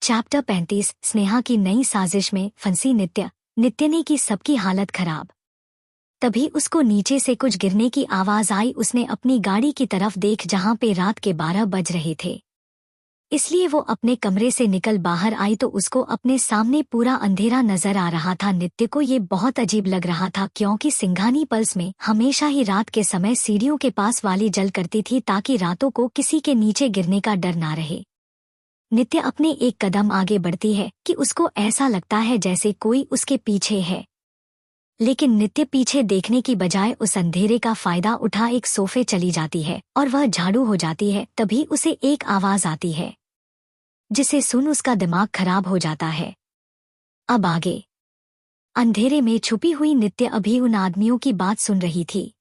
Chapter 35 Sneha की नई साजिश में फंसी नित्य ने की सबकी हालत खराब। तभी उसको नीचे से कुछ गिरने की आवाज आई। उसने अपनी गाड़ी की तरफ देख जहां पे रात के 12 बज रहे थे, इसलिए वो अपने कमरे से निकल बाहर आई तो उसको अपने सामने पूरा अंधेरा नजर आ रहा था। नित्य को ये बहुत अजीब लग रहा था क्योंकि सिंघानी पल्स में हमेशा ही रात के समय सीढ़ियों के पास वाली जल करती थी ताकि रातों को किसी के नीचे गिरने का डर ना रहे। नित्य अपने एक कदम आगे बढ़ती है कि उसको ऐसा लगता है जैसे कोई उसके पीछे है, लेकिन नित्य पीछे देखने की बजाय उस अंधेरे का फायदा उठा एक सोफे चली जाती है और वह झाड़ू हो जाती है। तभी उसे एक आवाज आती है जिसे सुन उसका दिमाग खराब हो जाता है। अब आगे अंधेरे में छुपी हुई नित्य अभी उन आदमियों की बात सुन रही थी।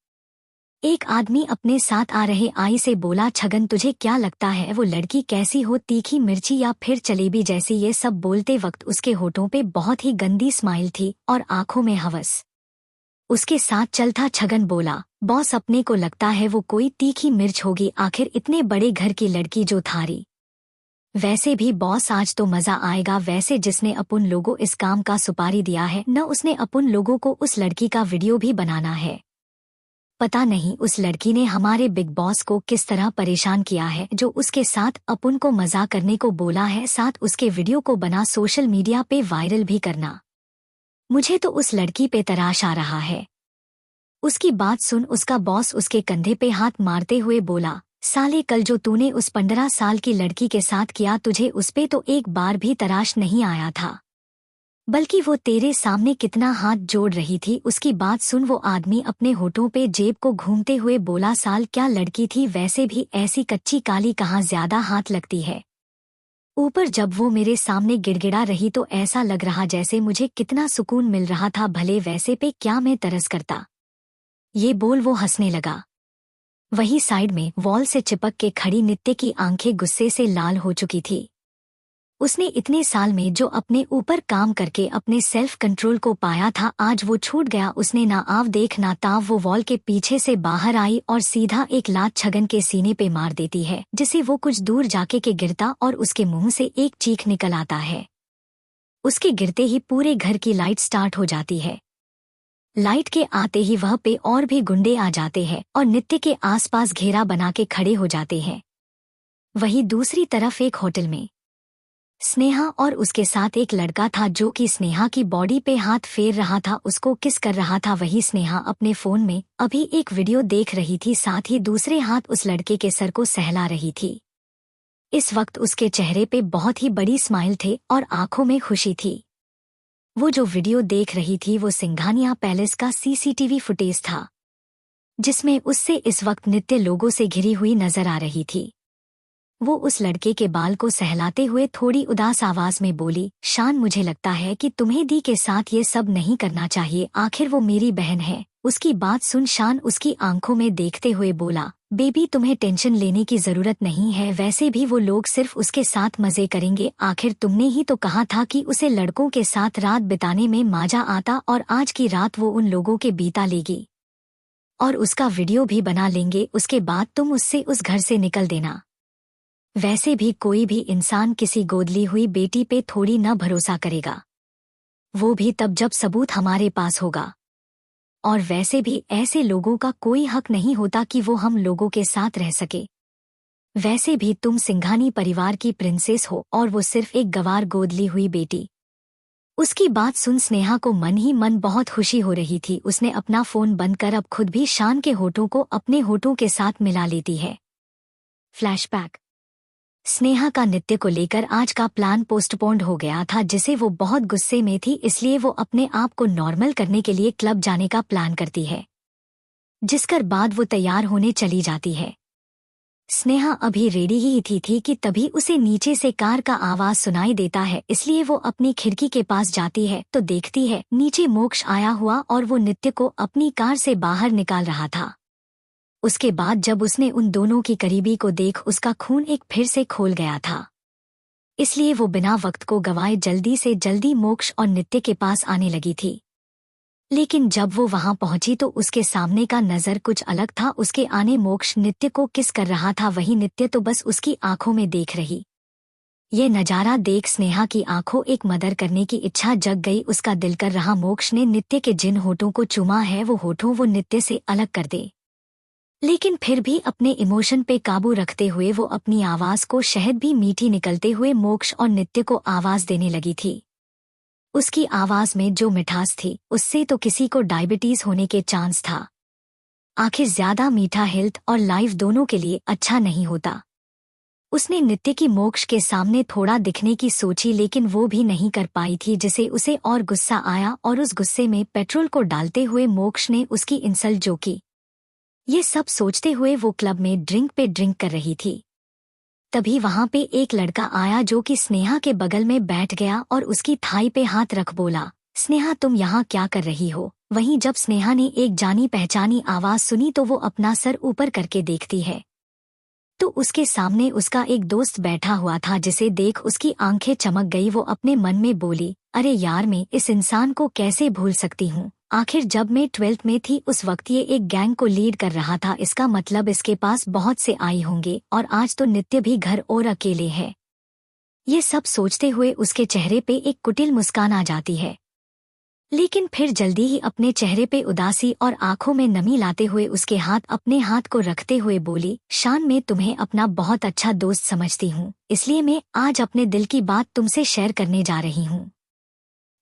एक आदमी अपने साथ आ रहे आई से बोला, छगन तुझे क्या लगता है वो लड़की कैसी हो, तीखी मिर्ची या फिर जलेबी जैसी? ये सब बोलते वक्त उसके होठों पे बहुत ही गंदी स्माइल थी और आंखों में हवस उसके साथ चल था। छगन बोला, बॉस अपने को लगता है वो कोई तीखी मिर्च होगी, आखिर इतने बड़े घर की लड़की जो थारी। वैसे भी बॉस आज तो मजा आएगा। वैसे जिसने अपन लोगों इस काम का सुपारी दिया है न उसने अपन लोगों को उस लड़की का वीडियो भी बनाना है। पता नहीं उस लड़की ने हमारे बिग बॉस को किस तरह परेशान किया है जो उसके साथ अपन को मजाक करने को बोला है, साथ उसके वीडियो को बना सोशल मीडिया पे वायरल भी करना। मुझे तो उस लड़की पे तराश आ रहा है। उसकी बात सुन उसका बॉस उसके कंधे पे हाथ मारते हुए बोला, साले कल जो तूने उस 15 साल की लड़की के साथ किया तुझे उसपे तो एक बार भी तराश नहीं आया था, बल्कि वो तेरे सामने कितना हाथ जोड़ रही थी। उसकी बात सुन वो आदमी अपने होठों पे जेब को घूमते हुए बोला, साल क्या लड़की थी, वैसे भी ऐसी कच्ची काली कहाँ ज्यादा हाथ लगती है। ऊपर जब वो मेरे सामने गिड़गिड़ा रही तो ऐसा लग रहा जैसे मुझे कितना सुकून मिल रहा था, भले वैसे पे क्या मैं तरस करता। ये बोल वो हंसने लगा। वही साइड में वॉल से चिपक के खड़ी नित्य की आंखें गुस्से से लाल हो चुकी थी। उसने इतने साल में जो अपने ऊपर काम करके अपने सेल्फ कंट्रोल को पाया था आज वो छूट गया। उसने ना आव देख ना ताव वो वॉल के पीछे से बाहर आई और सीधा एक लात छगन के सीने पे मार देती है, जिसे वो कुछ दूर जाके के गिरता और उसके मुंह से एक चीख निकल आता है। उसके गिरते ही पूरे घर की लाइट स्टार्ट हो जाती है। लाइट के आते ही वह पे और भी गुंडे आ जाते हैं और नित्य के आसपास घेरा बना के खड़े हो जाते हैं। वहीं दूसरी तरफ एक होटल में स्नेहा और उसके साथ एक लड़का था जो कि स्नेहा की बॉडी पे हाथ फेर रहा था, उसको किस कर रहा था। वही स्नेहा अपने फोन में अभी एक वीडियो देख रही थी, साथ ही दूसरे हाथ उस लड़के के सर को सहला रही थी। इस वक्त उसके चेहरे पे बहुत ही बड़ी स्माइल थे और आंखों में खुशी थी। वो जो वीडियो देख रही थी वो सिंघानिया पैलेस का सीसीटीवी फुटेज था, जिसमें उससे इस वक्त नित्य लोगों से घिरी हुई नजर आ रही थी। वो उस लड़के के बाल को सहलाते हुए थोड़ी उदास आवाज में बोली, शान मुझे लगता है कि तुम्हें दी के साथ ये सब नहीं करना चाहिए, आखिर वो मेरी बहन है। उसकी बात सुन शान उसकी आंखों में देखते हुए बोला, बेबी तुम्हें टेंशन लेने की जरूरत नहीं है, वैसे भी वो लोग सिर्फ उसके साथ मजे करेंगे, आखिर तुमने ही तो कहा था कि उसे लड़कों के साथ रात बिताने में मजा आता और आज की रात वो उन लोगों के बीता लेगी और उसका वीडियो भी बना लेंगे, उसके बाद तुम उससे उस घर से निकल देना। वैसे भी कोई भी इंसान किसी गोदली हुई बेटी पे थोड़ी न भरोसा करेगा, वो भी तब जब सबूत हमारे पास होगा। और वैसे भी ऐसे लोगों का कोई हक नहीं होता कि वो हम लोगों के साथ रह सके। वैसे भी तुम सिंघानी परिवार की प्रिंसेस हो और वो सिर्फ एक गवार गोदली हुई बेटी। उसकी बात सुन स्नेहा को मन ही मन बहुत खुशी हो रही थी। उसने अपना फोन बंद कर अब खुद भी शान के होठों को अपने होठों के साथ मिला लेती है। फ्लैशबैक। स्नेहा का नित्य को लेकर आज का प्लान पोस्टपोन्ड हो गया था, जिसे वो बहुत गुस्से में थी, इसलिए वो अपने आप को नॉर्मल करने के लिए क्लब जाने का प्लान करती है, जिसकर बाद वो तैयार होने चली जाती है। स्नेहा अभी रेडी ही थी कि तभी उसे नीचे से कार का आवाज सुनाई देता है, इसलिए वो अपनी खिड़की के पास जाती है तो देखती है नीचे मोक्ष आया हुआ और वो नित्य को अपनी कार से बाहर निकाल रहा था। उसके बाद जब उसने उन दोनों की करीबी को देख उसका खून एक फिर से खोल गया था, इसलिए वो बिना वक्त को गवाए जल्दी से जल्दी मोक्ष और नित्य के पास आने लगी थी। लेकिन जब वो वहां पहुंची तो उसके सामने का नजर कुछ अलग था। उसके आने मोक्ष नित्य को किस कर रहा था, वही नित्य तो बस उसकी आंखों में देख रही। ये नजारा देख स्नेहा की आंखों एक मदर करने की इच्छा जग गई। उसका दिल कर रहा मोक्ष ने नित्य के जिन होठों को चूमा है वो होठों वो नित्य से अलग कर दे, लेकिन फिर भी अपने इमोशन पे काबू रखते हुए वो अपनी आवाज को शहद भी मीठी निकलते हुए मोक्ष और नित्य को आवाज देने लगी थी। उसकी आवाज में जो मिठास थी उससे तो किसी को डायबिटीज होने के चांस था। आखिर ज्यादा मीठा हेल्थ और लाइफ दोनों के लिए अच्छा नहीं होता। उसने नित्य की मोक्ष के सामने थोड़ा दिखने की सोची, लेकिन वो भी नहीं कर पाई थी, जिसे उसे और गुस्सा आया और उस गुस्से में पेट्रोल को डालते हुए मोक्ष ने उसकी इंसल्ट जो की। ये सब सोचते हुए वो क्लब में ड्रिंक पे ड्रिंक कर रही थी। तभी वहां पे एक लड़का आया जो कि स्नेहा के बगल में बैठ गया और उसकी थाई पे हाथ रख बोला, स्नेहा तुम यहाँ क्या कर रही हो? वहीं जब स्नेहा ने एक जानी पहचानी आवाज सुनी तो वो अपना सर ऊपर करके देखती है तो उसके सामने उसका एक दोस्त बैठा हुआ था, जिसे देख उसकी आंखें चमक गई। वो अपने मन में बोली, अरे यार मैं इस इंसान को कैसे भूल सकती हूँ? आखिर जब मैं 12th में थी उस वक्त ये एक गैंग को लीड कर रहा था। इसका मतलब इसके पास बहुत से आई होंगे और आज तो नित्य भी घर और अकेले है। ये सब सोचते हुए उसके चेहरे पे एक कुटिल मुस्कान आ जाती है, लेकिन फिर जल्दी ही अपने चेहरे पे उदासी और आंखों में नमी लाते हुए उसके हाथ अपने हाथ को रखते हुए बोली, शान मैं तुम्हें अपना बहुत अच्छा दोस्त समझती हूँ, इसलिए मैं आज अपने दिल की बात तुमसे शेयर करने जा रही हूँ।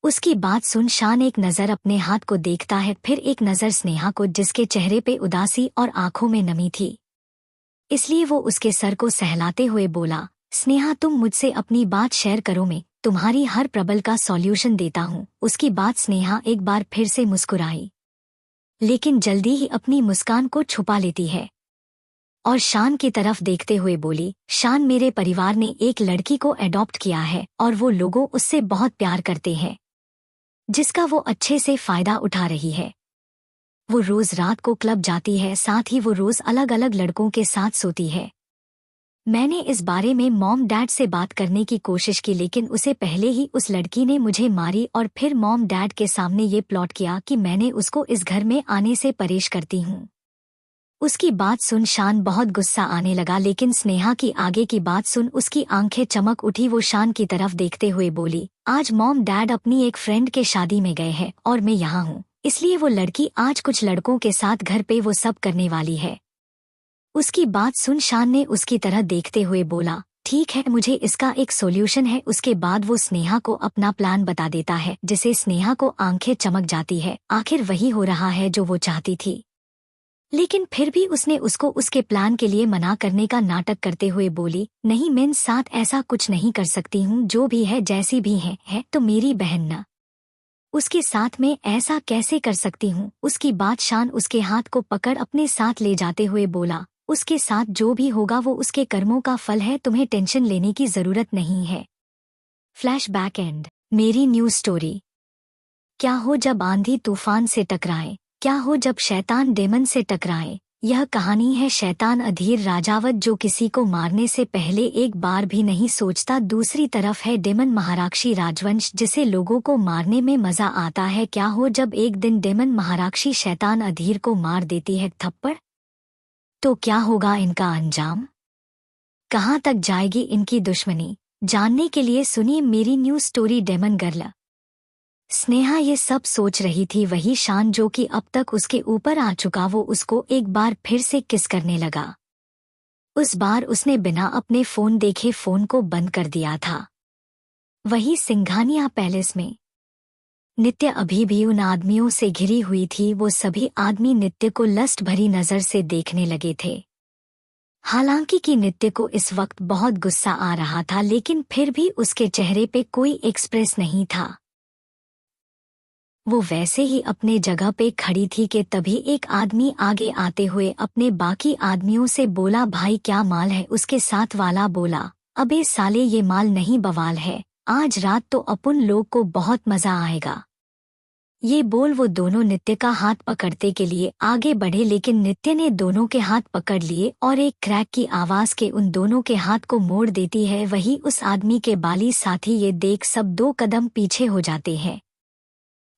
उसकी बात सुन शान एक नज़र अपने हाथ को देखता है, फिर एक नज़र स्नेहा को, जिसके चेहरे पे उदासी और आंखों में नमी थी। इसलिए वो उसके सर को सहलाते हुए बोला, स्नेहा तुम मुझसे अपनी बात शेयर करो, मैं तुम्हारी हर प्रॉब्लम का सॉल्यूशन देता हूँ। उसकी बात स्नेहा एक बार फिर से मुस्कुराई, लेकिन जल्दी ही अपनी मुस्कान को छुपा लेती है और शान की तरफ देखते हुए बोली, शान मेरे परिवार ने एक लड़की को अडॉप्ट किया है और वो लोगों उससे बहुत प्यार करते हैं, जिसका वो अच्छे से फायदा उठा रही है। वो रोज रात को क्लब जाती है, साथ ही वो रोज अलग अलग लड़कों के साथ सोती है। मैंने इस बारे में मॉम डैड से बात करने की कोशिश की, लेकिन उसे पहले ही उस लड़की ने मुझे मारी और फिर मॉम डैड के सामने ये प्लॉट किया कि मैंने उसको इस घर में आने से परेश करती हूँ। उसकी बात सुन शान बहुत गुस्सा आने लगा, लेकिन स्नेहा की आगे की बात सुन उसकी आंखें चमक उठी। वो शान की तरफ देखते हुए बोली, आज मॉम डैड अपनी एक फ्रेंड के शादी में गए हैं और मैं यहाँ हूँ, इसलिए वो लड़की आज कुछ लड़कों के साथ घर पे वो सब करने वाली है। उसकी बात सुन शान ने उसकी तरह देखते हुए बोला, ठीक है, मुझे इसका एक सॉल्यूशन है। उसके बाद वो स्नेहा को अपना प्लान बता देता है, जिसे स्नेहा को आंखें चमक जाती है। आखिर वही हो रहा है जो वो चाहती थी, लेकिन फिर भी उसने उसको उसके प्लान के लिए मना करने का नाटक करते हुए बोली, नहीं मैं साथ ऐसा कुछ नहीं कर सकती हूँ, जो भी है जैसी भी है तो मेरी बहन ना, उसके साथ में ऐसा कैसे कर सकती हूँ? उसकी बात शान उसके हाथ को पकड़ अपने साथ ले जाते हुए बोला, उसके साथ जो भी होगा वो उसके कर्मों का फल है, तुम्हें टेंशन लेने की जरूरत नहीं है। Flashback and. मेरी न्यू स्टोरी। क्या हो जब आंधी तूफान से टकराए, क्या हो जब शैतान डेमन से टकराए। यह कहानी है शैतान अधीर राजावत, जो किसी को मारने से पहले एक बार भी नहीं सोचता। दूसरी तरफ है डेमन महाराक्षी राजवंश, जिसे लोगों को मारने में मजा आता है। क्या हो जब एक दिन डेमन महाराक्षी शैतान अधीर को मार देती है थप्पड़, तो क्या होगा इनका अंजाम? कहाँ तक जाएगी इनकी दुश्मनी? जानने के लिए सुनिए मेरी new story demon girl. Sneha ये सब सोच रही थी, वही शान जो कि अब तक उसके ऊपर आ चुका वो उसको एक बार फिर से किस करने लगा। उस बार उसने बिना अपने फोन देखे फोन को बंद कर दिया था। वही सिंघानिया पैलेस में नित्य अभी भी उन आदमियों से घिरी हुई थी। वो सभी आदमी नित्य को लस्ट भरी नजर से देखने लगे थे। हालांकि कि नित्य को इस वक्त बहुत गुस्सा आ रहा था, लेकिन फिर भी उसके चेहरे पे कोई एक्सप्रेस नहीं था। वो वैसे ही अपने जगह पे खड़ी थी कि तभी एक आदमी आगे आते हुए अपने बाकी आदमियों से बोला, भाई क्या माल है? उसके साथ वाला बोला, अबे साले ये माल नहीं बवाल है, आज रात तो अपन लोग को बहुत मजा आएगा। ये बोल वो दोनों नित्य का हाथ पकड़ते के लिए आगे बढ़े, लेकिन नित्य ने दोनों के हाथ पकड़ लिए और एक क्रैक की आवाज के उन दोनों के हाथ को मोड़ देती है। वही उस आदमी के बाली साथी ये देख सब 2 कदम पीछे हो जाते हैं।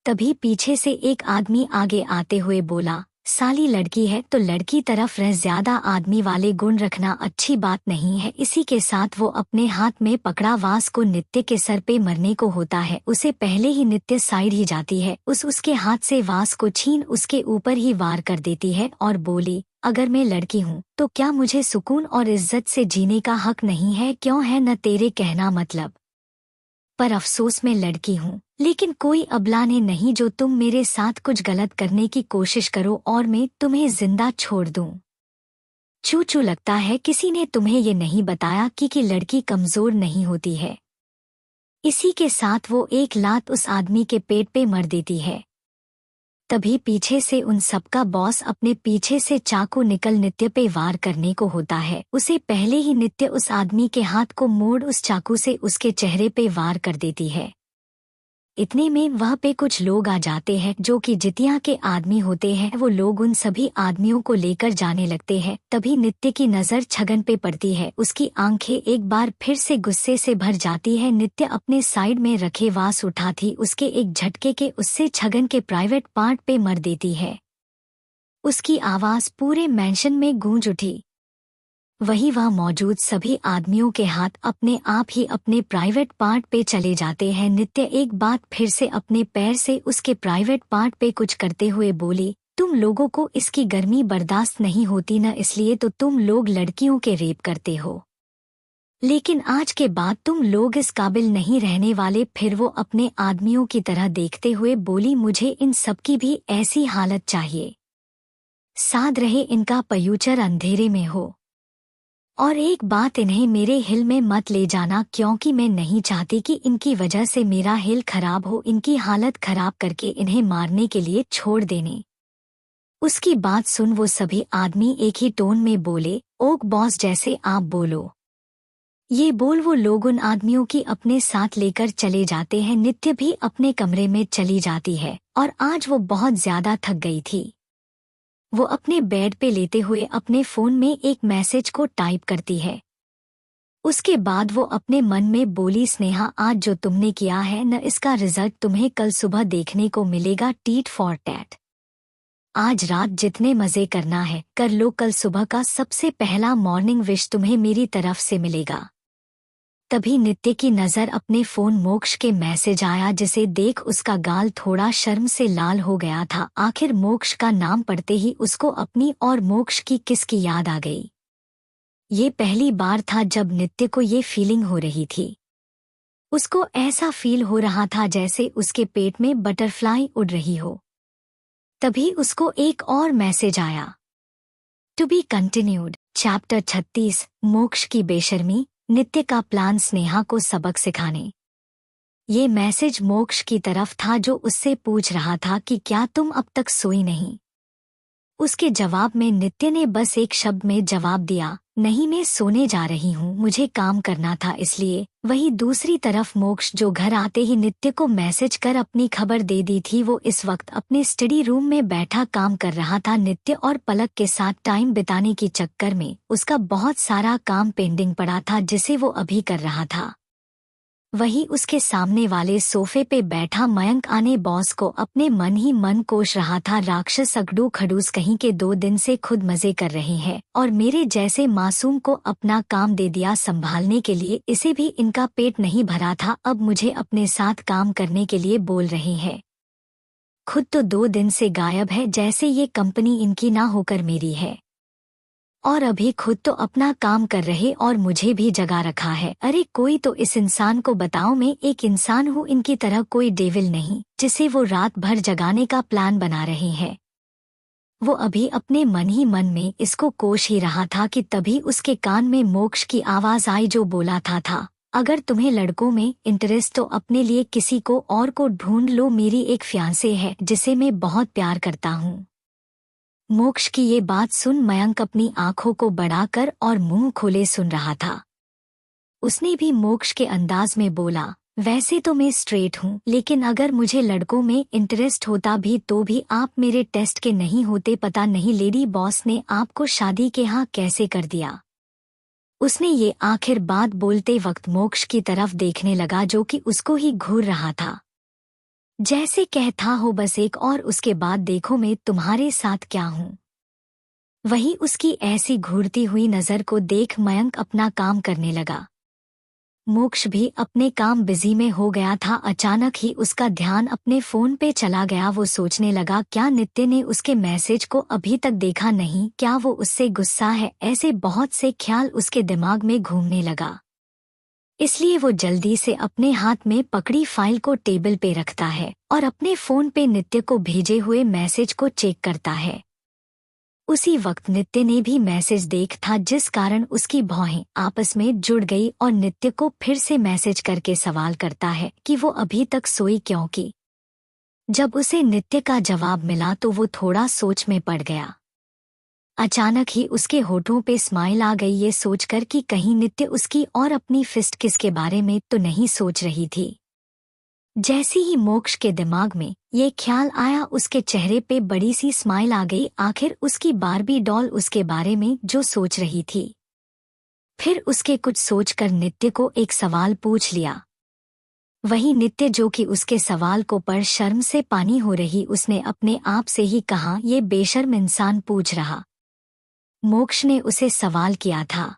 तभी पीछे से एक आदमी आगे आते हुए बोला, साली लड़की है तो लड़की तरफ रह ज्यादा आदमी वाले गुण रखना अच्छी बात नहीं है। इसी के साथ वो अपने हाथ में पकड़ा वास को नित्य के सर पे मरने को होता है। उसे पहले ही नित्य साइड ही जाती है, उसके हाथ से वास को छीन उसके ऊपर ही वार कर देती है और बोली, अगर मैं लड़की हूँ तो क्या मुझे सुकून और इज्जत से जीने का हक नहीं है? क्यों है न तेरे कहना मतलब, पर अफसोस मैं लड़की हूँ, लेकिन कोई अबला ने नहीं जो तुम मेरे साथ कुछ गलत करने की कोशिश करो और मैं तुम्हें जिंदा छोड़ दूं। चू लगता है किसी ने तुम्हें ये नहीं बताया कि लड़की कमजोर नहीं होती है। इसी के साथ वो एक लात उस आदमी के पेट पे मर देती है। तभी पीछे से उन सबका बॉस अपने पीछे से चाकू निकल नित्य पे वार करने को होता है। उसे पहले ही नित्य उस आदमी के हाथ को मोड़ उस चाकू से उसके चेहरे पे वार कर देती है। इतने में वह पे कुछ लोग आ जाते हैं जो कि जितिया के आदमी होते हैं। वो लोग उन सभी आदमियों को लेकर जाने लगते हैं। तभी नित्य की नज़र छगन पे पड़ती है। उसकी आंखें एक बार फिर से गुस्से से भर जाती है। नित्य अपने साइड में रखे वास उठाती उसके एक झटके के उससे छगन के प्राइवेट पार्ट पे मर देती है। उसकी आवाज पूरे मैंशन में गूंज उठी। वही वह मौजूद सभी आदमियों के हाथ अपने आप ही अपने प्राइवेट पार्ट पे चले जाते हैं। नित्य एक बात फिर से अपने पैर से उसके प्राइवेट पार्ट पे कुछ करते हुए बोली, तुम लोगों को इसकी गर्मी बर्दाश्त नहीं होती न, इसलिए तो तुम लोग लड़कियों के रेप करते हो, लेकिन आज के बाद तुम लोग इस काबिल नहीं रहने वाले। फिर वो अपने आदमियों की तरह देखते हुए बोली, मुझे इन सबकी भी ऐसी हालत चाहिए, साध रहे इनका फ्यूचर अंधेरे में हो। और एक बात, इन्हें मेरे हिल में मत ले जाना, क्योंकि मैं नहीं चाहती कि इनकी वजह से मेरा हिल खराब हो। इनकी हालत खराब करके इन्हें मारने के लिए छोड़ देने। उसकी बात सुन वो सभी आदमी एक ही टोन में बोले, ओक बॉस जैसे आप बोलो। ये बोल वो लोग उन आदमियों की अपने साथ लेकर चले जाते हैं। नित्य भी अपने कमरे में चली जाती है और आज वो बहुत ज्यादा थक गई थी। वो अपने बेड पे लेते हुए अपने फोन में एक मैसेज को टाइप करती है। उसके बाद वो अपने मन में बोली, स्नेहा आज जो तुमने किया है न, इसका रिजल्ट तुम्हें कल सुबह देखने को मिलेगा। Tit for tat. आज रात जितने मजे करना है कर लो, कल सुबह का सबसे पहला मॉर्निंग विश तुम्हें मेरी तरफ से मिलेगा। तभी नित्य की नज़र अपने फोन मोक्ष के मैसेज आया, जिसे देख उसका गाल थोड़ा शर्म से लाल हो गया था। आखिर मोक्ष का नाम पढ़ते ही उसको अपनी और मोक्ष की किसकी याद आ गई। ये पहली बार था जब नित्य को ये फीलिंग हो रही थी। उसको ऐसा फील हो रहा था जैसे उसके पेट में बटरफ्लाई उड़ रही हो। तभी उसको एक और मैसेज आया, टू बी कंटिन्यूड। चैप्टर 36, मोक्ष की बेशर्मी। नित्य का प्लान स्नेहा को सबक सिखाने। ये मैसेज मोक्ष की तरफ था जो उससे पूछ रहा था कि क्या तुम अब तक सोई नहीं। उसके जवाब में नित्य ने बस एक शब्द में जवाब दिया, नहीं मैं सोने जा रही हूँ, मुझे काम करना था इसलिए। वही दूसरी तरफ मोक्ष जो घर आते ही नित्य को मैसेज कर अपनी खबर दे दी थी, वो इस वक्त अपने स्टडी रूम में बैठा काम कर रहा था। नित्य और पलक के साथ टाइम बिताने के चक्कर में उसका बहुत सारा काम पेंडिंग पड़ा था जिसे वो अभी कर रहा था। वही उसके सामने वाले सोफे पे बैठा मयंक आने बॉस को अपने मन ही मन कोस रहा था। राक्षस अगडू खड़ूस कहीं के 2 दिन से खुद मजे कर रहे हैं और मेरे जैसे मासूम को अपना काम दे दिया संभालने के लिए। इसे भी इनका पेट नहीं भरा था, अब मुझे अपने साथ काम करने के लिए बोल रहे हैं। खुद तो 2 दिन से गायब है, जैसे ये कंपनी इनकी ना होकर मेरी है। और अभी खुद तो अपना काम कर रहे और मुझे भी जगा रखा है। अरे कोई तो इस इंसान को बताओ, मैं एक इंसान हूँ, इनकी तरह कोई डेविल नहीं जिसे वो रात भर जगाने का प्लान बना रहे हैं। वो अभी अपने मन ही मन में इसको कोश ही रहा था कि तभी उसके कान में मोक्ष की आवाज आई जो बोला था, अगर तुम्हें लड़कों में इंटरेस्ट तो अपने लिए किसी को और को ढूंढ लो, मेरी एक फियांसे है जिसे मैं बहुत प्यार करता हूँ। मोक्ष की ये बात सुन मयंक अपनी आंखों को बढ़ाकर और मुंह खोले सुन रहा था। उसने भी मोक्ष के अंदाज में बोला, वैसे तो मैं स्ट्रेट हूँ, लेकिन अगर मुझे लड़कों में इंटरेस्ट होता भी तो भी आप मेरे टेस्ट के नहीं होते। पता नहीं लेडी बॉस ने आपको शादी के यहाँ कैसे कर दिया। उसने ये आखिर बात बोलते वक्त मोक्ष की तरफ देखने लगा जो कि उसको ही घूर रहा था। जैसे कहता हो बस एक और उसके बाद देखो मैं तुम्हारे साथ क्या हूँ। वही उसकी ऐसी घूरती हुई नजर को देख मयंक अपना काम करने लगा। मोक्ष भी अपने काम बिजी में हो गया था। अचानक ही उसका ध्यान अपने फोन पे चला गया। वो सोचने लगा क्या नित्य ने उसके मैसेज को अभी तक देखा नहीं, क्या वो उससे गुस्सा है। ऐसे बहुत से ख्याल उसके दिमाग में घूमने लगा। इसलिए वो जल्दी से अपने हाथ में पकड़ी फाइल को टेबल पे रखता है और अपने फोन पे नित्य को भेजे हुए मैसेज को चेक करता है। उसी वक्त नित्य ने भी मैसेज देख था, जिस कारण उसकी भौहें आपस में जुड़ गई और नित्य को फिर से मैसेज करके सवाल करता है कि वो अभी तक सोई क्यों की। जब उसे नित्य का जवाब मिला तो वो थोड़ा सोच में पड़ गया। अचानक ही उसके होठों पे स्माइल आ गई, ये सोचकर कि कहीं नित्य उसकी और अपनी फिस्ट किस के बारे में तो नहीं सोच रही थी। जैसे ही मोक्ष के दिमाग में ये ख्याल आया, उसके चेहरे पे बड़ी सी स्माइल आ गई। आखिर उसकी बारबी डॉल उसके बारे में जो सोच रही थी। फिर उसके कुछ सोचकर नित्य को एक सवाल पूछ लिया। वही नित्य जो कि उसके सवाल को पढ़ शर्म से पानी हो रही, उसने अपने आप से ही कहा ये बेशर्म इंसान पूछ रहा। मोक्ष ने उसे सवाल किया था,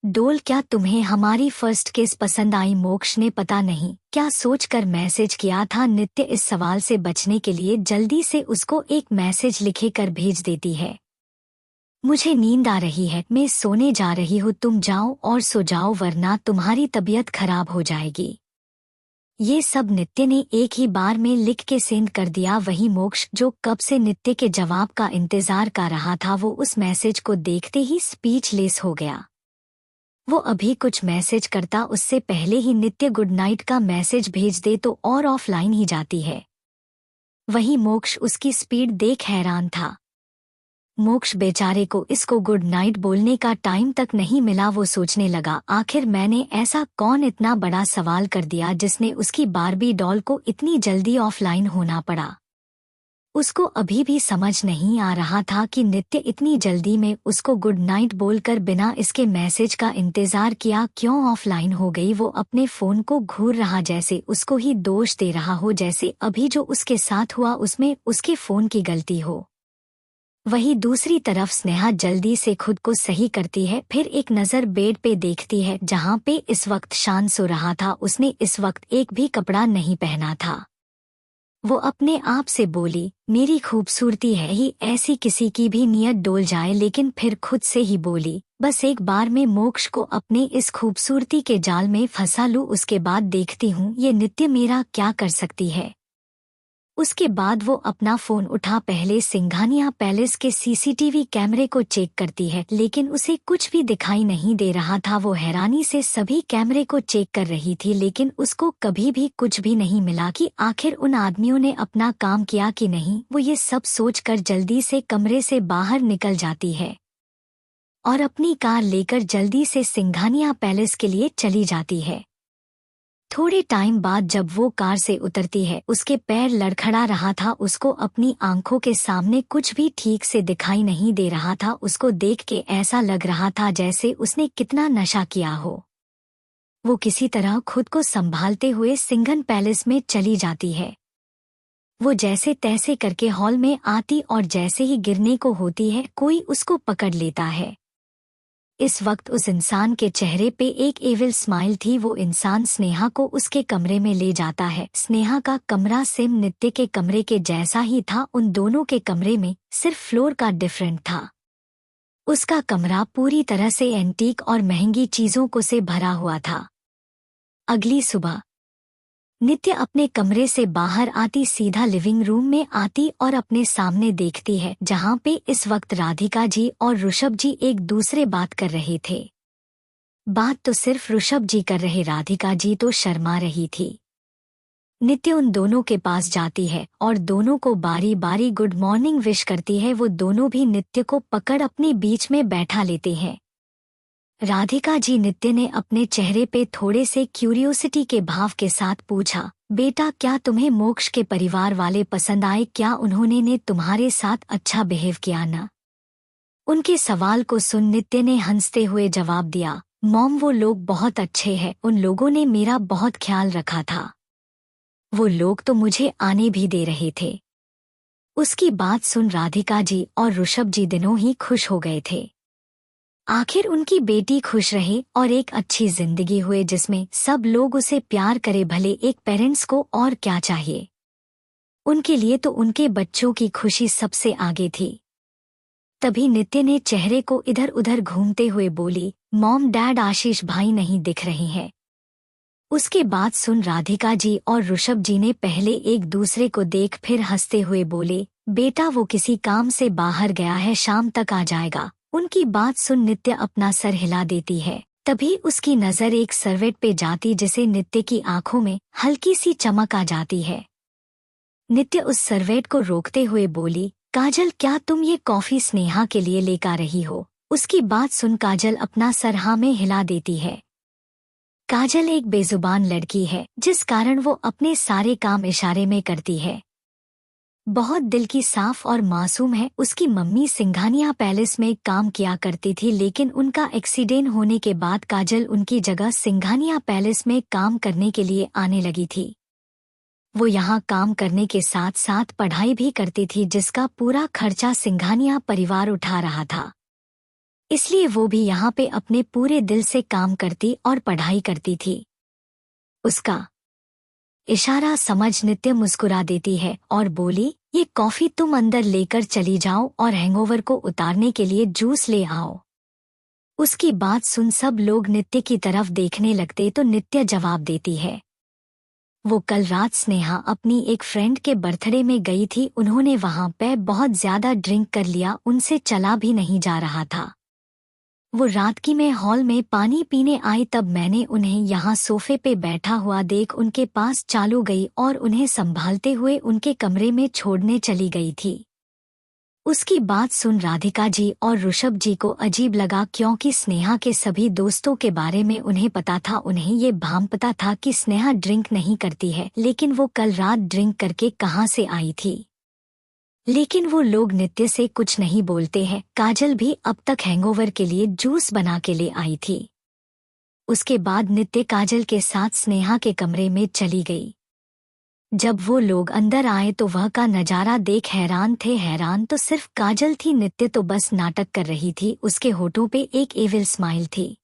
डोल क्या तुम्हें हमारी फर्स्ट केस पसंद आई? मोक्ष ने पता नहीं क्या सोचकर मैसेज किया था। नित्य इस सवाल से बचने के लिए जल्दी से उसको एक मैसेज लिखे कर भेज देती है, मुझे नींद आ रही है, मैं सोने जा रही हूँ, तुम जाओ और सो जाओ वरना तुम्हारी तबीयत खराब हो जाएगी। ये सब नित्य ने एक ही बार में लिख के सेंड कर दिया। वही मोक्ष जो कब से नित्य के जवाब का इंतजार कर रहा था, वो उस मैसेज को देखते ही स्पीचलेस हो गया। वो अभी कुछ मैसेज करता उससे पहले ही नित्य गुड नाइट का मैसेज भेज दे तो और ऑफलाइन ही जाती है। वही मोक्ष उसकी स्पीड देख हैरान था। मोक्ष बेचारे को इसको गुड नाइट बोलने का टाइम तक नहीं मिला। वो सोचने लगा आखिर मैंने ऐसा कौन इतना बड़ा सवाल कर दिया जिसने उसकी बारबी डॉल को इतनी जल्दी ऑफलाइन होना पड़ा। उसको अभी भी समझ नहीं आ रहा था कि नित्य इतनी जल्दी में उसको गुड नाइट बोलकर बिना इसके मैसेज का इंतजार किया क्यों ऑफलाइन हो गई। वो अपने फोन को घूर रहा, जैसे उसको ही दोष दे रहा हो, जैसे अभी जो उसके साथ हुआ उसमें उसके फोन की गलती हो। वही दूसरी तरफ स्नेहा जल्दी से खुद को सही करती है, फिर एक नज़र बेड पे देखती है जहाँ पे इस वक्त शान सो रहा था। उसने इस वक्त एक भी कपड़ा नहीं पहना था। वो अपने आप से बोली मेरी खूबसूरती है ही ऐसी किसी की भी नियत डोल जाए, लेकिन फिर खुद से ही बोली बस एक बार में मोक्ष को अपने इस खूबसूरती के जाल में फंसा लूं, उसके बाद देखती हूँ ये नित्य मेरा क्या कर सकती है। उसके बाद वो अपना फोन उठा पहले सिंघानिया पैलेस के सीसीटीवी कैमरे को चेक करती है, लेकिन उसे कुछ भी दिखाई नहीं दे रहा था। वो हैरानी से सभी कैमरे को चेक कर रही थी, लेकिन उसको कभी भी कुछ भी नहीं मिला कि आखिर उन आदमियों ने अपना काम किया कि नहीं। वो ये सब सोचकर जल्दी से कमरे से बाहर निकल जाती है और अपनी कार लेकर जल्दी से सिंघानिया पैलेस के लिए चली जाती है। थोड़े टाइम बाद जब वो कार से उतरती है, उसके पैर लड़खड़ा रहा था। उसको अपनी आंखों के सामने कुछ भी ठीक से दिखाई नहीं दे रहा था। उसको देख के ऐसा लग रहा था जैसे उसने कितना नशा किया हो। वो किसी तरह खुद को संभालते हुए सिंघन पैलेस में चली जाती है। वो जैसे तैसे करके हॉल में आती और जैसे ही गिरने को होती है कोई उसको पकड़ लेता है। इस वक्त उस इंसान के चेहरे पे एक एविल स्माइल थी। वो इंसान स्नेहा को उसके कमरे में ले जाता है। स्नेहा का कमरा सेम नित्य के कमरे के जैसा ही था। उन दोनों के कमरे में सिर्फ फ्लोर का डिफरेंट था। उसका कमरा पूरी तरह से एंटीक और महंगी चीजों को से भरा हुआ था। अगली सुबह नित्य अपने कमरे से बाहर आती सीधा लिविंग रूम में आती और अपने सामने देखती है जहाँ पे इस वक्त राधिका जी और ऋषभ जी एक दूसरे बात कर रहे थे। बात तो सिर्फ ऋषभ जी कर रहे, राधिका जी तो शर्मा रही थी। नित्य उन दोनों के पास जाती है और दोनों को बारी बारी गुड मॉर्निंग विश करती है। वो दोनों भी नित्य को पकड़ अपने बीच में बैठा लेते हैं। राधिका जी नित्य ने अपने चेहरे पे थोड़े से क्यूरियोसिटी के भाव के साथ पूछा, बेटा क्या तुम्हें मोक्ष के परिवार वाले पसंद आए? क्या उन्होंने ने तुम्हारे साथ अच्छा बिहेव किया ना? उनके सवाल को सुन नित्य ने हंसते हुए जवाब दिया, मॉम वो लोग बहुत अच्छे हैं, उन लोगों ने मेरा बहुत ख्याल रखा था। वो लोग तो मुझे आने भी दे रहे थे। उसकी बात सुन राधिका जी और ऋषभ जी दिनों ही खुश हो गए थे। आखिर उनकी बेटी खुश रहे और एक अच्छी जिंदगी हुए जिसमें सब लोग उसे प्यार करे, भले एक पेरेंट्स को और क्या चाहिए। उनके लिए तो उनके बच्चों की खुशी सबसे आगे थी। तभी नित्य ने चेहरे को इधर उधर घूमते हुए बोली, मॉम डैड आशीष भाई नहीं दिख रहे हैं। उसके बाद सुन राधिका जी और ऋषभ जी ने पहले एक दूसरे को देख फिर हंसते हुए बोले, बेटा वो किसी काम से बाहर गया है, शाम तक आ जाएगा। उनकी बात सुन नित्य अपना सर हिला देती है। तभी उसकी नजर एक सर्वेट पे जाती जिसे नित्य की आंखों में हल्की सी चमक आ जाती है। नित्य उस सर्वेट को रोकते हुए बोली, काजल क्या तुम ये कॉफी स्नेहा के लिए लेकर रही हो? उसकी बात सुन काजल अपना सर हाँ में हिला देती है। काजल एक बेजुबान लड़की है जिस कारण वो अपने सारे काम इशारे में करती है। बहुत दिल की साफ और मासूम है। उसकी मम्मी सिंघानिया पैलेस में काम किया करती थी, लेकिन उनका एक्सीडेंट होने के बाद काजल उनकी जगह सिंघानिया पैलेस में काम करने के लिए आने लगी थी। वो यहाँ काम करने के साथ साथ पढ़ाई भी करती थी जिसका पूरा खर्चा सिंघानिया परिवार उठा रहा था। इसलिए वो भी यहाँ पे अपने पूरे दिल से काम करती और पढ़ाई करती थी। उसका इशारा समझ नित्य मुस्कुरा देती है और बोली, ये कॉफी तुम अंदर लेकर चली जाओ और हैंगओवर को उतारने के लिए जूस ले आओ। उसकी बात सुन सब लोग नित्य की तरफ देखने लगते तो नित्य जवाब देती है। वो कल रात स्नेहा अपनी एक फ्रेंड के बर्थडे में गई थी। उन्होंने वहां पे बहुत ज्यादा ड्रिंक कर लिया, उनसे चला भी नहीं जा रहा था। वो रात की मैं हॉल में पानी पीने आई, तब मैंने उन्हें यहाँ सोफे पे बैठा हुआ देख उनके पास चालू गई और उन्हें संभालते हुए उनके कमरे में छोड़ने चली गई थी। उसकी बात सुन राधिका जी और ऋषभ जी को अजीब लगा, क्योंकि स्नेहा के सभी दोस्तों के बारे में उन्हें पता था। उन्हें ये भान पता था कि स्नेहा ड्रिंक नहीं करती है, लेकिन वो कल रात ड्रिंक करके कहाँ से आई थी। लेकिन वो लोग नित्य से कुछ नहीं बोलते हैं। काजल भी अब तक हैंगओवर के लिए जूस बना के ले आई थी। उसके बाद नित्य काजल के साथ स्नेहा के कमरे में चली गई। जब वो लोग अंदर आए तो वह का नजारा देख हैरान थे। हैरान तो सिर्फ काजल थी, नित्य तो बस नाटक कर रही थी। उसके होठों पे एक एविल स्माइल थी।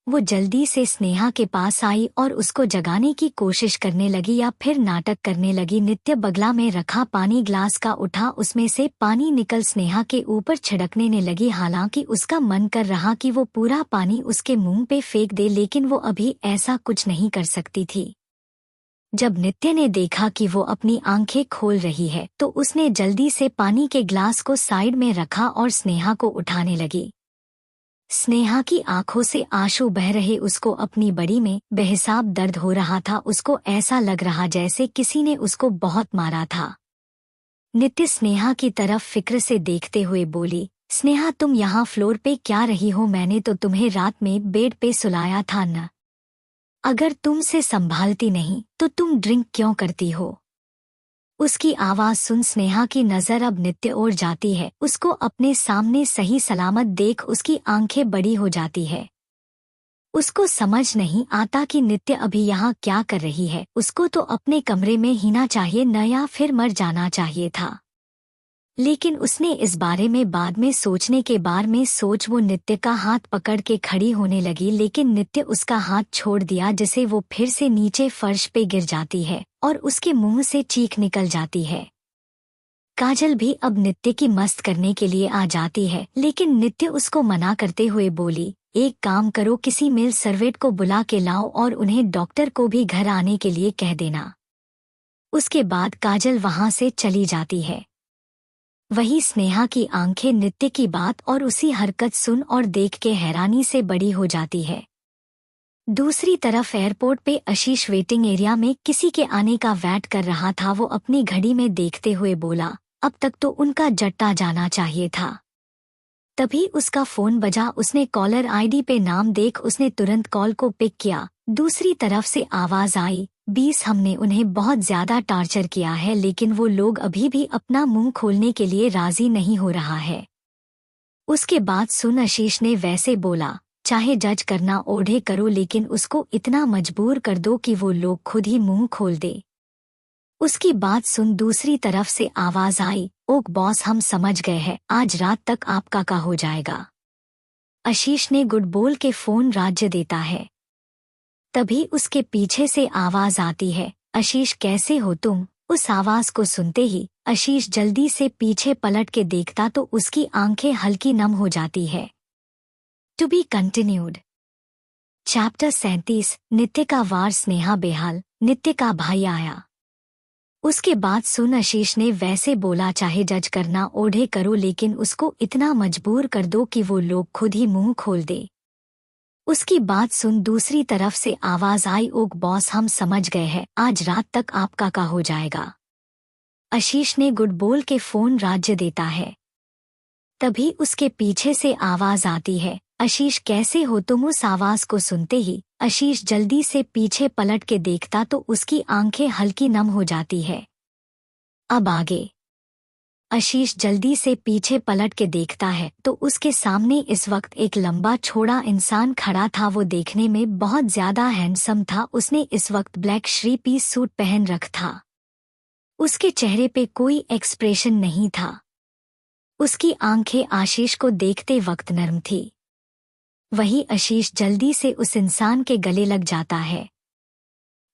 वो जल्दी से स्नेहा के पास आई और उसको जगाने की कोशिश करने लगी या फिर नाटक करने लगी। नित्य बगला में रखा पानी ग्लास का उठा, उसमें से पानी निकल स्नेहा के ऊपर छिड़कने ने लगी। हालांकि उसका मन कर रहा कि वो पूरा पानी उसके मुंह पे फेंक दे, लेकिन वो अभी ऐसा कुछ नहीं कर सकती थी। जब नित्य ने देखा कि वो अपनी आंखें खोल रही है तो उसने जल्दी से पानी के ग्लास को साइड में रखा और स्नेहा को उठाने लगी। स्नेहा की आंखों से आंसू बह रहे, उसको अपनी बड़ी में बेहिसाब दर्द हो रहा था। उसको ऐसा लग रहा जैसे किसी ने उसको बहुत मारा था। नित्य स्नेहा की तरफ फिक्र से देखते हुए बोली, स्नेहा तुम यहाँ फ्लोर पे क्या रही हो? मैंने तो तुम्हें रात में बेड पे सुलाया था न। अगर तुमसे संभालती नहीं तो तुम ड्रिंक क्यों करती हो? उसकी आवाज सुन स्नेहा की नजर अब नित्य ओर जाती है। उसको अपने सामने सही सलामत देख उसकी आंखें बड़ी हो जाती है। उसको समझ नहीं आता कि नित्य अभी यहाँ क्या कर रही है। उसको तो अपने कमरे में ही ना चाहिए न, या फिर मर जाना चाहिए था। लेकिन उसने इस बारे में बाद में सोचने के बारे में सोच वो नित्य का हाथ पकड़ के खड़ी होने लगी, लेकिन नित्य उसका हाथ छोड़ दिया जिसे वो फिर से नीचे फर्श पे गिर जाती है और उसके मुंह से चीख निकल जाती है। काजल भी अब नित्य की मस्त करने के लिए आ जाती है, लेकिन नित्य उसको मना करते हुए बोली, एक काम करो, किसी मेल सर्वेंट को बुला के लाओ और उन्हें डॉक्टर को भी घर आने के लिए कह देना। उसके बाद काजल वहां से चली जाती है। वही स्नेहा की आंखें नित्य की बात और उसी हरकत सुन और देख के हैरानी से बड़ी हो जाती है। दूसरी तरफ एयरपोर्ट पे आशीष वेटिंग एरिया में किसी के आने का वेट कर रहा था। वो अपनी घड़ी में देखते हुए बोला, अब तक तो उनका जट्टा जाना चाहिए था। तभी उसका फोन बजा। उसने कॉलर आईडी पे नाम देख उसने तुरंत कॉल को पिक किया। दूसरी तरफ से आवाज आई, 20 हमने उन्हें बहुत ज्यादा टॉर्चर किया है, लेकिन वो लोग अभी भी अपना मुंह खोलने के लिए राजी नहीं हो रहा है। उसके बाद सुन आशीष ने वैसे बोला, चाहे जज करना ओढ़े करो, लेकिन उसको इतना मजबूर कर दो कि वो लोग खुद ही मुंह खोल दे। उसकी बात सुन दूसरी तरफ से आवाज आई, ओक बॉस हम समझ गए हैं, आज रात तक आपका का हो जाएगा। आशीष ने गुड बोल के फोन राज्य देता है। तभी उसके पीछे से आवाज आती है, आशीष कैसे हो तुम? उस आवाज को सुनते ही आशीष जल्दी से पीछे पलट के देखता तो उसकी आंखें हल्की नम हो जाती है। To be continued. Chapter 37। Nitya का वार। स्नेहा बेहाल। नित्य का भाई आया। उसके बाद सुन आशीष ने वैसे बोला, चाहे जज करना ओढ़े करो, लेकिन उसको इतना मजबूर कर दो कि वो लोग खुद ही मुंह खोल दे। उसकी बात सुन दूसरी तरफ से आवाज आई, ओक बॉस हम समझ गए हैं, आज रात तक आपका का हो जाएगा। आशीष ने गुड बोल के फोन राज्य देता है। तभी उसके पीछे से आवाज आती है, आशीष कैसे हो तुम? उस आवाज को सुनते ही आशीष जल्दी से पीछे पलट के देखता तो उसकी आंखें हल्की नम हो जाती है। अब आगे। आशीष जल्दी से पीछे पलट के देखता है तो उसके सामने इस वक्त एक लंबा छोड़ा इंसान खड़ा था। वो देखने में बहुत ज्यादा हैंडसम था। उसने इस वक्त ब्लैक श्री पीस सूट पहन रखा था। उसके चेहरे पे कोई एक्सप्रेशन नहीं था। उसकी आंखें आशीष को देखते वक्त नर्म थी। वही आशीष जल्दी से उस इंसान के गले लग जाता है।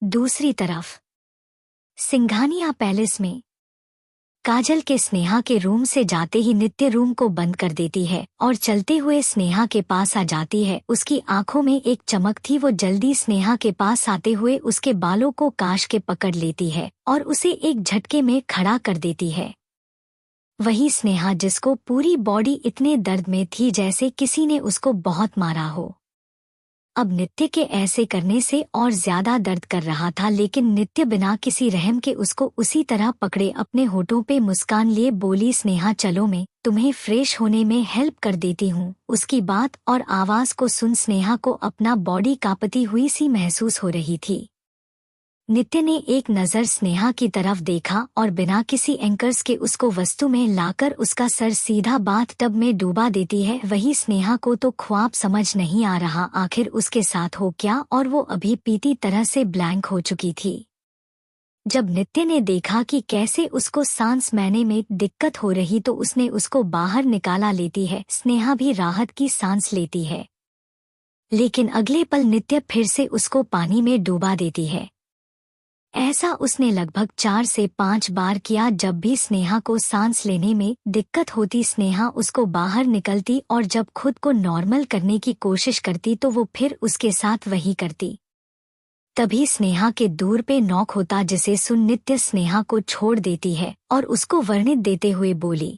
दूसरी तरफ सिंघानिया पैलेस में काजल के स्नेहा के रूम से जाते ही नित्य रूम को बंद कर देती है और चलते हुए स्नेहा के पास आ जाती है। उसकी आंखों में एक चमक थी। वो जल्दी स्नेहा के पास आते हुए उसके बालों को काश के पकड़ लेती है और उसे एक झटके में खड़ा कर देती है। वही स्नेहा जिसको पूरी बॉडी इतने दर्द में थी जैसे किसी ने उसको बहुत मारा हो, अब नित्य के ऐसे करने से और ज्यादा दर्द कर रहा था। लेकिन नित्य बिना किसी रहम के उसको उसी तरह पकड़े अपने होठों पे मुस्कान लिए बोली, स्नेहा चलो मैं तुम्हें फ्रेश होने में हेल्प कर देती हूँ। उसकी बात और आवाज को सुन स्नेहा को अपना बॉडी कांपती हुई सी महसूस हो रही थी। नित्य ने एक नज़र स्नेहा की तरफ देखा और बिना किसी एंकर्स के उसको वस्तु में लाकर उसका सर सीधा बाथ टब में डूबा देती है। वही स्नेहा को तो ख्वाब समझ नहीं आ रहा आखिर उसके साथ हो क्या, और वो अभी पीती तरह से ब्लैंक हो चुकी थी। जब नित्य ने देखा कि कैसे उसको सांस लेने में दिक्कत हो रही तो उसने उसको बाहर निकाला लेती है। स्नेहा भी राहत की सांस लेती है, लेकिन अगले पल नित्य फिर से उसको पानी में डूबा देती है। ऐसा उसने लगभग 4 से 5 बार किया। जब भी स्नेहा को सांस लेने में दिक्कत होती स्नेहा उसको बाहर निकलती और जब खुद को नॉर्मल करने की कोशिश करती तो वो फिर उसके साथ वही करती। तभी स्नेहा के दूर पे नॉक होता जिसे सुन नित्य स्नेहा को छोड़ देती है और उसको वर्णित देते हुए बोली,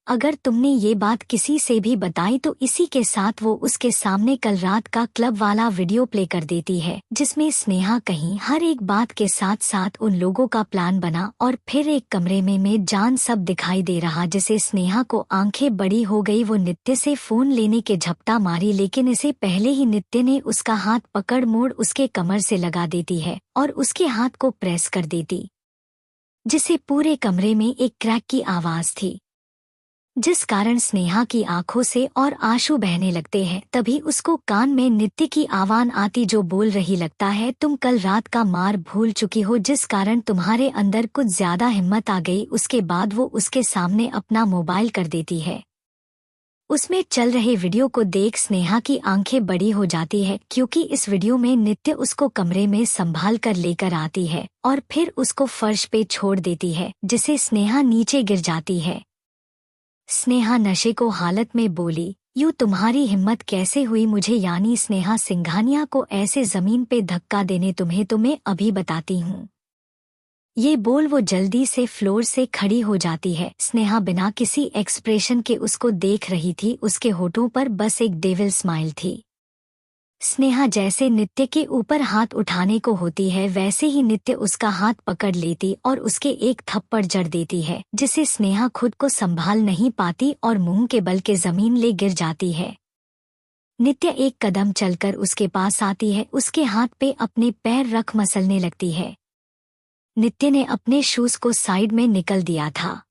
अगर तुमने ये बात किसी से भी बताई तो इसी के साथ वो उसके सामने कल रात का क्लब वाला वीडियो प्ले कर देती है जिसमें स्नेहा कहीं हर एक बात के साथ साथ उन लोगों का प्लान बना और फिर एक कमरे में जान सब दिखाई दे रहा जिसे स्नेहा को आंखें बड़ी हो गई। वो नित्य से फोन लेने के झपटा मारी, लेकिन इसे पहले ही नित्य ने उसका हाथ पकड़ मोड़ उसके कमर से लगा देती है और उसके हाथ को प्रेस कर देती, जिसे पूरे कमरे में एक क्रैक की आवाज थी जिस कारण स्नेहा की आंखों से और आंसू बहने लगते हैं। तभी उसको कान में नित्य की आवाज़ आती जो बोल रही, लगता है तुम कल रात का मार भूल चुकी हो जिस कारण तुम्हारे अंदर कुछ ज्यादा हिम्मत आ गई। उसके बाद वो उसके सामने अपना मोबाइल कर देती है। उसमें चल रहे वीडियो को देख स्नेहा की आंखें बड़ी हो जाती है क्योंकि इस वीडियो में नित्य उसको कमरे में संभाल कर लेकर आती है और फिर उसको फर्श पे छोड़ देती है जिसे स्नेहा नीचे गिर जाती है। स्नेहा नशे को हालत में बोली, यूँ तुम्हारी हिम्मत कैसे हुई मुझे यानी स्नेहा सिंघानिया को ऐसे जमीन पे धक्का देने, तुम्हें तो मैं अभी बताती हूँ। ये बोल वो जल्दी से फ्लोर से खड़ी हो जाती है। स्नेहा बिना किसी एक्सप्रेशन के उसको देख रही थी। उसके होठों पर बस एक डेविल स्माइल थी। स्नेहा जैसे नित्य के ऊपर हाथ उठाने को होती है वैसे ही नित्य उसका हाथ पकड़ लेती और उसके एक थप्पड़ जड़ देती है जिसे स्नेहा खुद को संभाल नहीं पाती और मुंह के बल के जमीन ले गिर जाती है। नित्य एक कदम चलकर उसके पास आती है, उसके हाथ पे अपने पैर रख मसलने लगती है। नित्य ने अपने शूज को साइड में निकल दिया था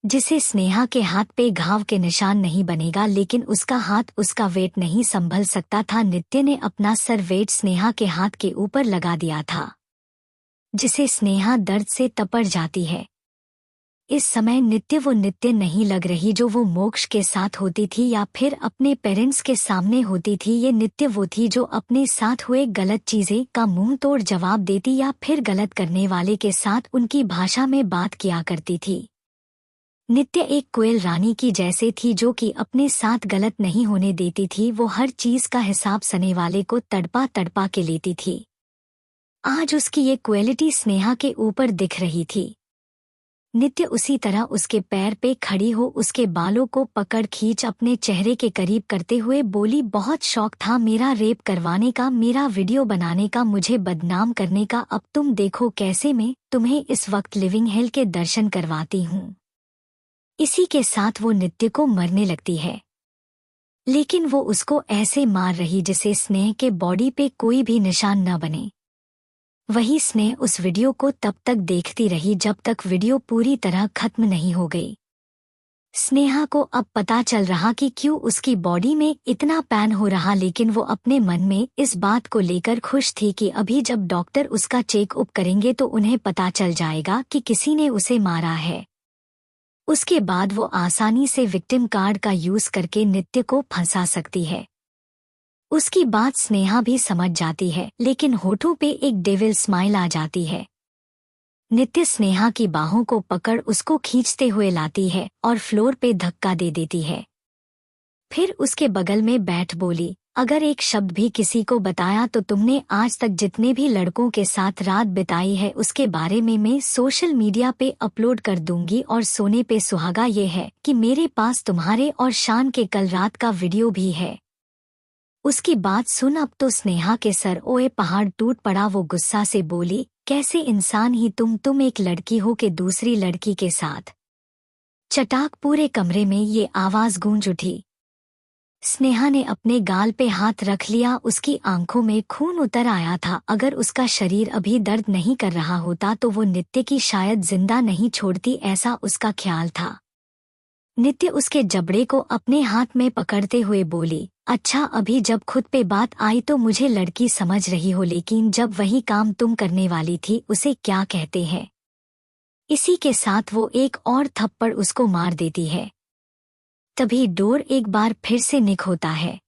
जिसे स्नेहा के हाथ पे घाव के निशान नहीं बनेगा, लेकिन उसका हाथ उसका वेट नहीं संभल सकता था। नित्य ने अपना सर वेट स्नेहा के हाथ के ऊपर लगा दिया था जिसे स्नेहा दर्द से तपड़ जाती है। इस समय नित्य वो नित्य नहीं लग रही जो वो मोक्ष के साथ होती थी या फिर अपने पेरेंट्स के सामने होती थी। ये नित्य वो थी जो अपने साथ हुए गलत चीजें का मुंह तोड़ जवाब देती या फिर गलत करने वाले के साथ उनकी भाषा में बात किया करती थी। नित्य एक कोयल रानी की जैसे थी जो कि अपने साथ गलत नहीं होने देती थी। वो हर चीज का हिसाब सने वाले को तड़पा तड़पा के लेती थी। आज उसकी ये क्वालिटी स्नेहा के ऊपर दिख रही थी। नित्य उसी तरह उसके पैर पे खड़ी हो उसके बालों को पकड़ खींच अपने चेहरे के करीब करते हुए बोली, बहुत शौक था मेरा रेप करवाने का, मेरा वीडियो बनाने का, मुझे बदनाम करने का। अब तुम देखो कैसे मैं तुम्हें इस वक्त लिविंग हेल के दर्शन करवाती हूँ। इसी के साथ वो नित्य को मरने लगती है, लेकिन वो उसको ऐसे मार रही जिसे स्नेह के बॉडी पे कोई भी निशान न बने। वही स्नेह उस वीडियो को तब तक देखती रही जब तक वीडियो पूरी तरह खत्म नहीं हो गई। स्नेहा को अब पता चल रहा कि क्यों उसकी बॉडी में इतना पैन हो रहा, लेकिन वो अपने मन में इस बात को लेकर खुश थी कि अभी जब डॉक्टर उसका चेकअप करेंगे तो उन्हें पता चल जाएगा कि किसी ने उसे मारा है। उसके बाद वो आसानी से विक्टिम कार्ड का यूज करके नित्य को फंसा सकती है। उसकी बात स्नेहा भी समझ जाती है, लेकिन होठों पे एक डेविल स्माइल आ जाती है। नित्य स्नेहा की बाहों को पकड़ उसको खींचते हुए लाती है और फ्लोर पे धक्का दे देती है। फिर उसके बगल में बैठ बोली, अगर एक शब्द भी किसी को बताया तो तुमने आज तक जितने भी लड़कों के साथ रात बिताई है उसके बारे में मैं सोशल मीडिया पे अपलोड कर दूंगी। और सोने पे सुहागा ये है कि मेरे पास तुम्हारे और शान के कल रात का वीडियो भी है। उसकी बात सुन अब तो स्नेहा के सर ओए पहाड़ टूट पड़ा। वो गुस्सा से बोली, कैसे इंसान ही तुम एक लड़की हो के दूसरी लड़की के साथ। चटाक पूरे कमरे में ये आवाज गूंज उठी। स्नेहा ने अपने गाल पे हाथ रख लिया, उसकी आंखों में खून उतर आया था। अगर उसका शरीर अभी दर्द नहीं कर रहा होता तो वो नित्य की शायद जिंदा नहीं छोड़ती, ऐसा उसका ख्याल था। नित्य उसके जबड़े को अपने हाथ में पकड़ते हुए बोली, अच्छा अभी जब खुद पे बात आई तो मुझे लड़की समझ रही हो, लेकिन जब वही काम तुम करने वाली थी उसे क्या कहते हैं। इसी के साथ वो एक और थप्पड़ उसको मार देती है। तभी डोर एक बार फिर से निक होता है।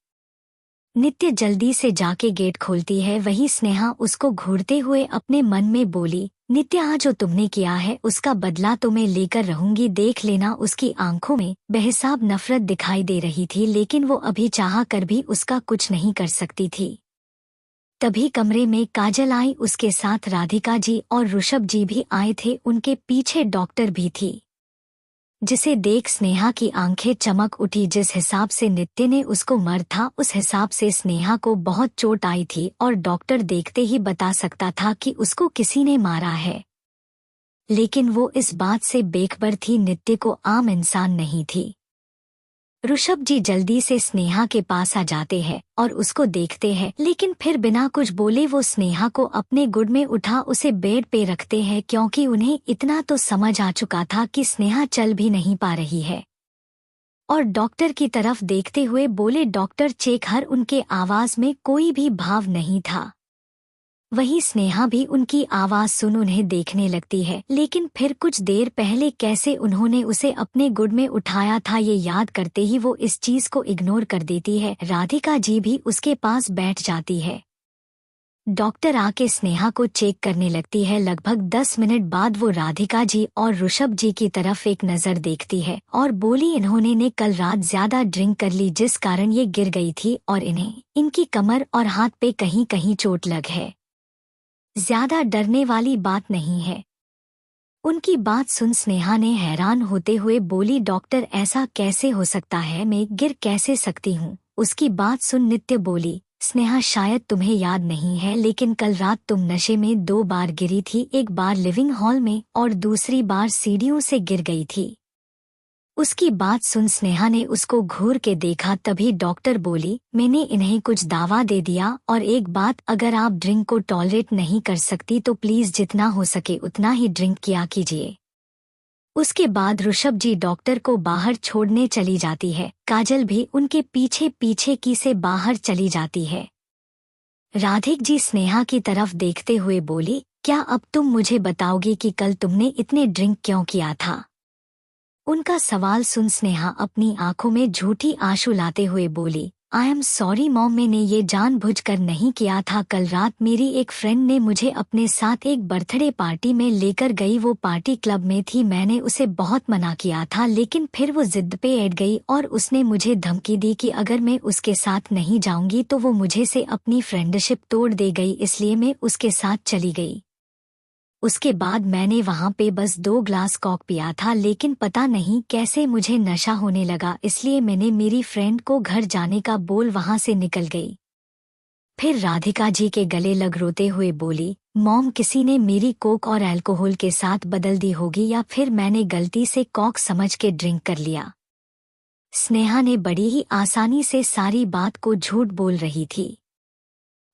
नित्य जल्दी से जाके गेट खोलती है। वही स्नेहा उसको घूरते हुए अपने मन में बोली, नित्य आज जो तुमने किया है उसका बदला तो मैं लेकर रहूंगी, देख लेना। उसकी आंखों में बेहिसाब नफरत दिखाई दे रही थी, लेकिन वो अभी चाह कर भी उसका कुछ नहीं कर सकती थी। तभी कमरे में काजल आई, उसके साथ राधिका जी और ऋषभ जी भी आए थे। उनके पीछे डॉक्टर भी थी, जिसे देख स्नेहा की आंखें चमक उठी। जिस हिसाब से नित्य ने उसको मर था उस हिसाब से स्नेहा को बहुत चोट आई थी और डॉक्टर देखते ही बता सकता था कि उसको किसी ने मारा है, लेकिन वो इस बात से बेखबर थी, नित्य को आम इंसान नहीं थी। ऋषभ जी जल्दी से स्नेहा के पास आ जाते हैं और उसको देखते हैं, लेकिन फिर बिना कुछ बोले वो स्नेहा को अपने गुड में उठा उसे बेड पे रखते हैं, क्योंकि उन्हें इतना तो समझ आ चुका था कि स्नेहा चल भी नहीं पा रही है। और डॉक्टर की तरफ देखते हुए बोले, डॉक्टर चेक। हर उनके आवाज में कोई भी भाव नहीं था। वही स्नेहा भी उनकी आवाज सुन उन्हें देखने लगती है, लेकिन फिर कुछ देर पहले कैसे उन्होंने उसे अपने गुड में उठाया था ये याद करते ही वो इस चीज को इग्नोर कर देती है। राधिका जी भी उसके पास बैठ जाती है। डॉक्टर आके स्नेहा को चेक करने लगती है। लगभग 10 मिनट बाद वो राधिका जी और ऋषभ जी की तरफ एक नजर देखती है और बोली, इन्होंने ने कल रात ज्यादा ड्रिंक कर ली जिस कारण ये गिर गई थी और इन्हें इनकी कमर और हाथ पे कहीं कहीं चोट लग है। ज्यादा डरने वाली बात नहीं है। उनकी बात सुन स्नेहा ने हैरान होते हुए बोली, डॉक्टर ऐसा कैसे हो सकता है, मैं गिर कैसे सकती हूँ। उसकी बात सुन नित्य बोली, स्नेहा शायद तुम्हें याद नहीं है, लेकिन कल रात तुम नशे में 2 बार गिरी थी, एक बार लिविंग हॉल में और दूसरी बार सीढ़ियों से गिर गई थी। उसकी बात सुन स्नेहा ने उसको घूर के देखा। तभी डॉक्टर बोली, मैंने इन्हें कुछ दावा दे दिया, और एक बात, अगर आप ड्रिंक को टॉलरेट नहीं कर सकती तो प्लीज जितना हो सके उतना ही ड्रिंक किया कीजिए। उसके बाद ऋषभ जी डॉक्टर को बाहर छोड़ने चली जाती है। काजल भी उनके पीछे पीछे की से बाहर चली जाती है। राधिक जी स्नेहा की तरफ देखते हुए बोली, क्या अब तुम मुझे बताओगे कि कल तुमने इतने ड्रिंक क्यों किया था? उनका सवाल सुन स्नेहा अपनी आंखों में झूठी आंसू लाते हुए बोली, आई एम सॉरी मॉम, मैंने ये जानबूझकर नहीं किया था। कल रात मेरी एक फ्रेंड ने मुझे अपने साथ एक बर्थडे पार्टी में लेकर गई। वो पार्टी क्लब में थी। मैंने उसे बहुत मना किया था, लेकिन फिर वो जिद पे अड़ गई और उसने मुझे धमकी दी कि अगर मैं उसके साथ नहीं जाऊंगी तो वो मुझे से अपनी फ्रेंडशिप तोड़ दे गई, इसलिए मैं उसके साथ चली गई। उसके बाद मैंने वहां पे बस 2 ग्लास कॉक पिया था, लेकिन पता नहीं कैसे मुझे नशा होने लगा, इसलिए मैंने मेरी फ्रेंड को घर जाने का बोल वहां से निकल गई। फिर राधिका जी के गले लग रोते हुए बोली, मॉम, किसी ने मेरी कोक और अल्कोहल के साथ बदल दी होगी या फिर मैंने गलती से कॉक समझ के ड्रिंक कर लिया। स्नेहा ने बड़ी ही आसानी से सारी बात को झूठ बोल रही थी।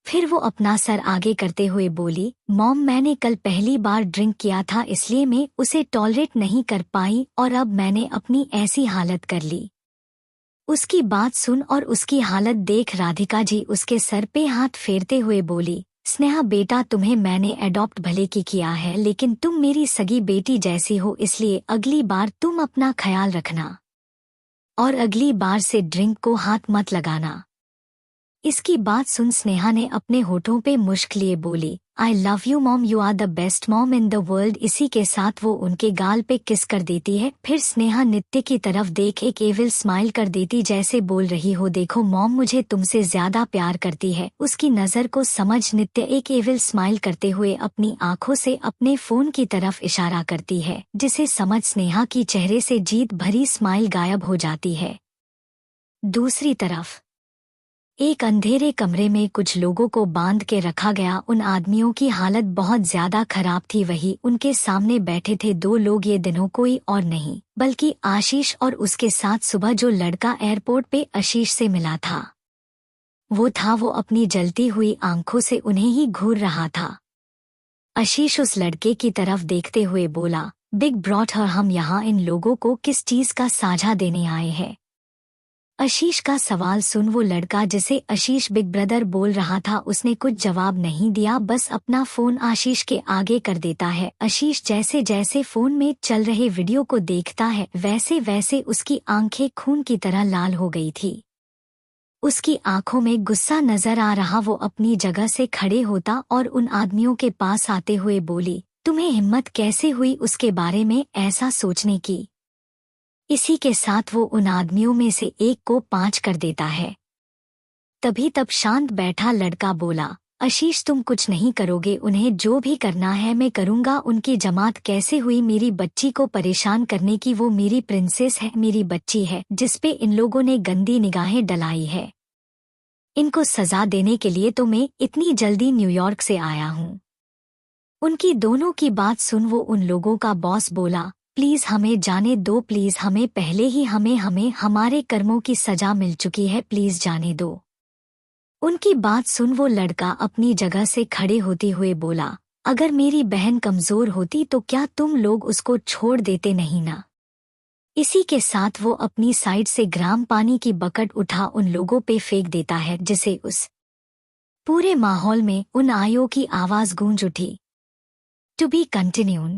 फिर वो अपना सर आगे करते हुए बोली, मॉम, मैंने कल पहली बार ड्रिंक किया था, इसलिए मैं उसे टॉलरेट नहीं कर पाई और अब मैंने अपनी ऐसी हालत कर ली। उसकी बात सुन और उसकी हालत देख राधिका जी उसके सर पे हाथ फेरते हुए बोली, स्नेहा बेटा, तुम्हें मैंने अडॉप्ट भले की किया है, लेकिन तुम मेरी सगी बेटी जैसी हो, इसलिए अगली बार तुम अपना ख्याल रखना और अगली बार से ड्रिंक को हाथ मत लगाना। इसकी बात सुन स्नेहा ने अपने होठों पे मुश्क लिए बोली, I love you mom, you are the best mom in the world. इसी के साथ वो उनके गाल पे किस कर देती है। फिर स्नेहा नित्य की तरफ देख एक एविल स्माइल कर देती, जैसे बोल रही हो, देखो मॉम, मुझे तुमसे ज्यादा प्यार करती है। उसकी नजर को समझ नित्य एक एविल स्माइल करते हुए अपनी आंखों से अपने फोन की तरफ इशारा करती है, जिसे समझ स्नेहा की चेहरे से जीत भरी स्माइल गायब हो जाती है। दूसरी तरफ एक अंधेरे कमरे में कुछ लोगों को बांध के रखा गया। उन आदमियों की हालत बहुत ज्यादा खराब थी। वही उनके सामने बैठे थे 2 लोग, ये दिनों कोई और नहीं बल्कि आशीष और उसके साथ सुबह जो लड़का एयरपोर्ट पे आशीष से मिला था वो अपनी जलती हुई आंखों से उन्हें ही घूर रहा था। आशीष उस लड़के की तरफ देखते हुए बोला, बिग ब्रॉथर, हम यहाँ इन लोगों को किस चीज का साझा देने आए हैं? आशीष का सवाल सुन वो लड़का जिसे आशीष बिग ब्रदर बोल रहा था, उसने कुछ जवाब नहीं दिया, बस अपना फोन आशीष के आगे कर देता है। आशीष जैसे जैसे फोन में चल रहे वीडियो को देखता है, वैसे वैसे उसकी आंखें खून की तरह लाल हो गई थी। उसकी आंखों में गुस्सा नजर आ रहा। वो अपनी जगह से खड़े होता और उन आदमियों के पास आते हुए बोली, तुम्हें हिम्मत कैसे हुई उसके बारे में ऐसा सोचने की? इसी के साथ वो उन आदमियों में से एक को 5 कर देता है। तभी तब शांत बैठा लड़का बोला, आशीष, तुम कुछ नहीं करोगे, उन्हें जो भी करना है मैं करूंगा। उनकी जमात कैसे हुई मेरी बच्ची को परेशान करने की? वो मेरी प्रिंसेस है, मेरी बच्ची है, जिसपे इन लोगों ने गंदी निगाहें डलाई है। इनको सजा देने के लिए तो मैं इतनी जल्दी न्यूयॉर्क से आया हूँ। उनकी दोनों की बात सुन वो उन लोगों का बॉस बोला, प्लीज हमें जाने दो, प्लीज, हमें पहले ही हमें हमारे कर्मों की सजा मिल चुकी है, प्लीज जाने दो। उनकी बात सुन वो लड़का अपनी जगह से खड़े होते हुए बोला, अगर मेरी बहन कमजोर होती तो क्या तुम लोग उसको छोड़ देते नहीं ना? इसी के साथ वो अपनी साइड से गर्म पानी की बकेट उठा उन लोगों पे फेंक देता है, जिसे उस पूरे माहौल में उन आयों की आवाज गूंज उठी। To be continued.